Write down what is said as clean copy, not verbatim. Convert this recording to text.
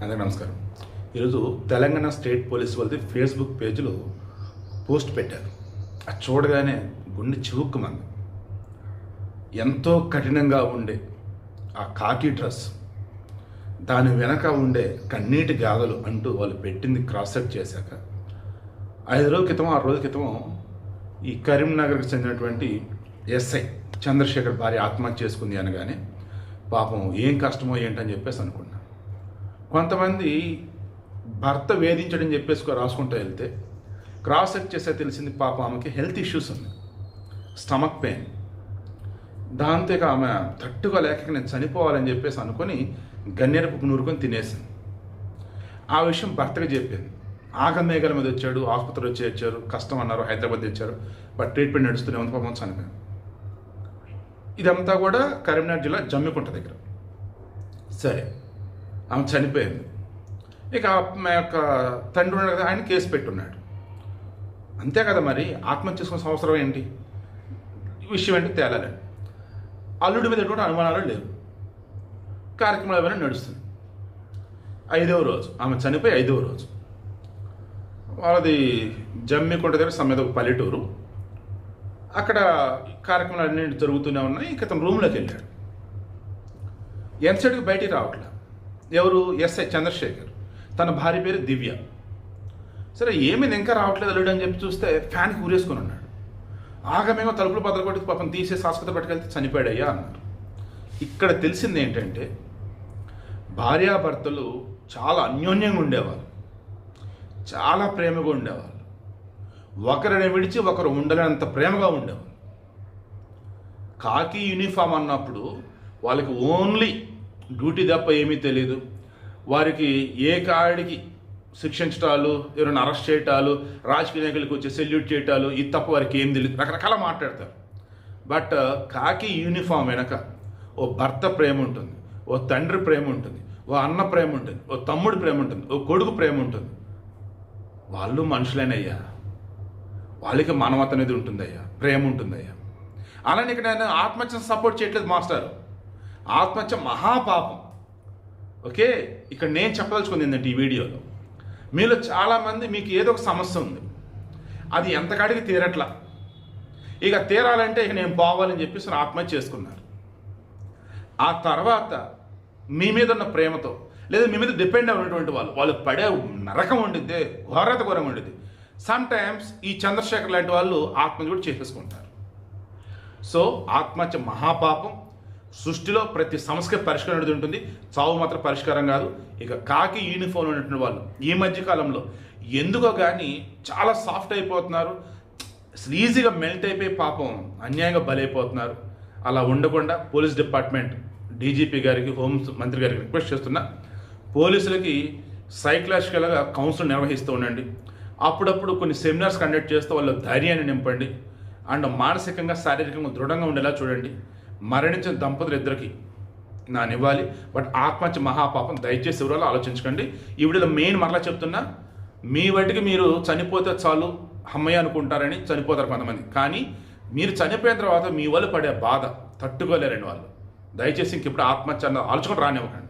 అందరికీ నమస్కారం. ఈరోజు తెలంగాణ స్టేట్ పోలీస్ వాళ్ళది ఫేస్బుక్ పేజ్లో పోస్ట్ పెట్టారు. అది చూడగానే గుండె చివుక్కుమంది. ఎంతో కఠినంగా ఉండే ఆ కాకి డ్రెస్, దాని వెనక ఉండే కన్నీటి గాథలు అంటూ వాళ్ళు పెట్టింది క్రాస్ చెక్ చేశాక 5 రోజుల క్రితం 6 రోజుల క్రితం ఈ కరీంనగర్కి చెందినటువంటి ఎస్ఐ చంద్రశేఖర్ భార్య ఆత్మహత్య చేసుకుంది అనగానే పాపం ఏం కష్టమో ఏంటని చెప్పేసి అనుకున్నా. కొంతమంది భర్త వేధించడని చెప్పేసి రాసుకుంటూ వెళ్తే క్రాస్ చెక్ చేస్తే తెలిసింది పాపం ఆమెకి హెల్త్ ఇష్యూస్ ఉంది, స్టమక్ పెయిన్. దాంతో ఇక ఆమె తట్టుకోలేక నేను చనిపోవాలని చెప్పేసి అనుకొని గన్నేరపు నూరుకొని తినేసింది. ఆ విషయం భర్తకి చెప్పింది. ఆగమేఘల మీద వచ్చాడు, ఆసుపత్రి వచ్చారు, కష్టం అన్నారు, హైదరాబాద్ తెచ్చారు, బట్ ట్రీట్మెంట్ నడుస్తూనే ఉంది, పాపం చనిపోయింది. ఇదంతా కూడా కరీంనగర్ జిల్లా జమ్మికుంట దగ్గర. సరే, ఆమె చనిపోయింది. ఇక మా యొక్క తండ్రి ఉన్నాడు కదా, ఆయన కేసు పెట్టున్నాడు. అంతే కదా, మరి ఆత్మహత్య చేసుకునే అవసరం ఏంటి, విషయం ఏంటి తేలాలండి. అల్లుడి మీద ఎటువంటి అనుమానాలు లేవు. కార్యక్రమాలు ఏమైనా నడుస్తుంది. 5వ రోజు ఆమె చనిపోయి 5వ రోజు వాళ్ళది జమ్మికుంట దగ్గర సమ్మేద ఒక పల్లెటూరు. అక్కడ కార్యక్రమాలు అన్నింటి జరుగుతూనే ఉన్నాయి. ఇక అతను రూమ్లోకి వెళ్ళాడు. ఎంతసేటికి బయటికి రావట్లేదు. ఎవరు? ఎస్ఐ చంద్రశేఖర్. తన భార్య పేరు దివ్య. సరే, ఏమైంది ఇంకా రావట్లేదు అల్లుడు అని చెప్పి చూస్తే ఫ్యాన్కి ఊరేసుకొని ఉన్నాడు. ఆగమేమో తలుపులు బద్దలు కొట్టి పాపం తీసేసి ఆసుపత్రి పట్టుకెళ్తే చనిపోయాడయ్యా అన్నారు. ఇక్కడ తెలిసింది ఏంటంటే భార్యాభర్తలు చాలా అన్యోన్యంగా ఉండేవాళ్ళు, చాలా ప్రేమగా ఉండేవాళ్ళు, ఒకరిని విడిచి ఒకరు ఉండలేనంత ప్రేమగా ఉండేవాళ్ళు. కాకి యూనిఫామ్ అన్నప్పుడు వాళ్ళకి ఓన్లీ డ్యూటీ తప్ప ఏమీ తెలియదు. వారికి ఏ కాడికి శిక్షించటాలు, ఎవరైనా అరెస్ట్ చేయటాలు, రాజకీయ నాయకులకు వచ్చి సెల్యూట్ చేయటాలు, ఇది తప్ప వారికి ఏం తెలియదు. రకరకాల మాట్లాడతారు. బట్ కాకి యూనిఫామ్ వెనక ఓ భర్త ప్రేమ ఉంటుంది, ఓ తండ్రి ప్రేమ ఉంటుంది, ఓ అన్న ప్రేమ ఉంటుంది, ఓ తమ్ముడి ప్రేమ ఉంటుంది, ఓ కొడుకు ప్రేమ ఉంటుంది. వాళ్ళు మనుషులేనయ్యా, వాళ్ళకి మానవత అనేది ఉంటుందయ్యా, ప్రేమ ఉంటుందయ్యా. అలానే ఇక్కడ నేను ఆత్మహత్యను సపోర్ట్ చేయట్లేదు మాస్టర్. ఆత్మహత్య మహాపాపం. ఓకే, ఇక్కడ నేను చెప్పదలుచుకుంది ఏంటంటే ఈ వీడియోలో మీలో చాలామంది మీకు ఏదో ఒక సమస్య ఉంది, అది ఎంతకాడికి తీరట్లా. ఇక తీరాలంటే ఇక నేను పోవాలని చెప్పేసి ఆత్మహత్య చేసుకున్నారు. ఆ తర్వాత మీ మీద ఉన్న ప్రేమతో లేదా మీ మీద డిపెండ్ అయినటువంటి వాళ్ళు పడే నరకం ఉండిద్ది, ఘోరంగా ఉండిద్ది. సమ్ టైమ్స్ ఈ చంద్రశేఖర్ లాంటి వాళ్ళు ఆత్మహత్య కూడా చేసేసుకుంటారు. సో ఆత్మహత్య మహాపాపం. సృష్టిలో ప్రతి సమస్యకి పరిష్కారం అనేది ఉంటుంది, చావు మాత్రం పరిష్కారం కాదు. ఇక కాకి యూనిఫామ్ ఉన్నటువంటి వాళ్ళు ఈ మధ్యకాలంలో ఎందుకో కానీ చాలా సాఫ్ట్ అయిపోతున్నారు, ఈజీగా మెల్ట్ అయిపోయి పాపం అన్యాయంగా బలైపోతున్నారు. అలా ఉండకుండా పోలీస్ డిపార్ట్మెంట్ డీజీపీ గారికి, హోం మంత్రి గారికి రిక్వెస్ట్ చేస్తున్నా, పోలీసులకి సైకలాజికల్గా కౌన్సిల్ నిర్వహిస్తూ ఉండండి. అప్పుడప్పుడు కొన్ని సెమినార్స్ కండక్ట్ చేస్తూ వాళ్ళ ధైర్యాన్ని నింపండి. అండ్ మానసికంగా శారీరకంగా దృఢంగా ఉండేలా చూడండి. మరణించిన దంపతులు ఇద్దరికి నానివ్వాలి. బట్ ఆత్మహత్య మహాపాపం. దయచేసి ఎవరో ఆలోచించకండి. ఈ వీడియోలో మెయిన్ మరలా చెప్తున్నా, మీ వాటికి మీరు చనిపోతే చాలు అమ్మయ్య అనుకుంటారని చనిపోతారు కొంతమంది. కానీ మీరు చనిపోయిన తర్వాత మీ వాళ్ళు పడే బాధ తట్టుకోలేరండి వాళ్ళు. దయచేసి ఇంకెప్పుడు ఆత్మహత్య ఆలోచన రానివ్వకండి.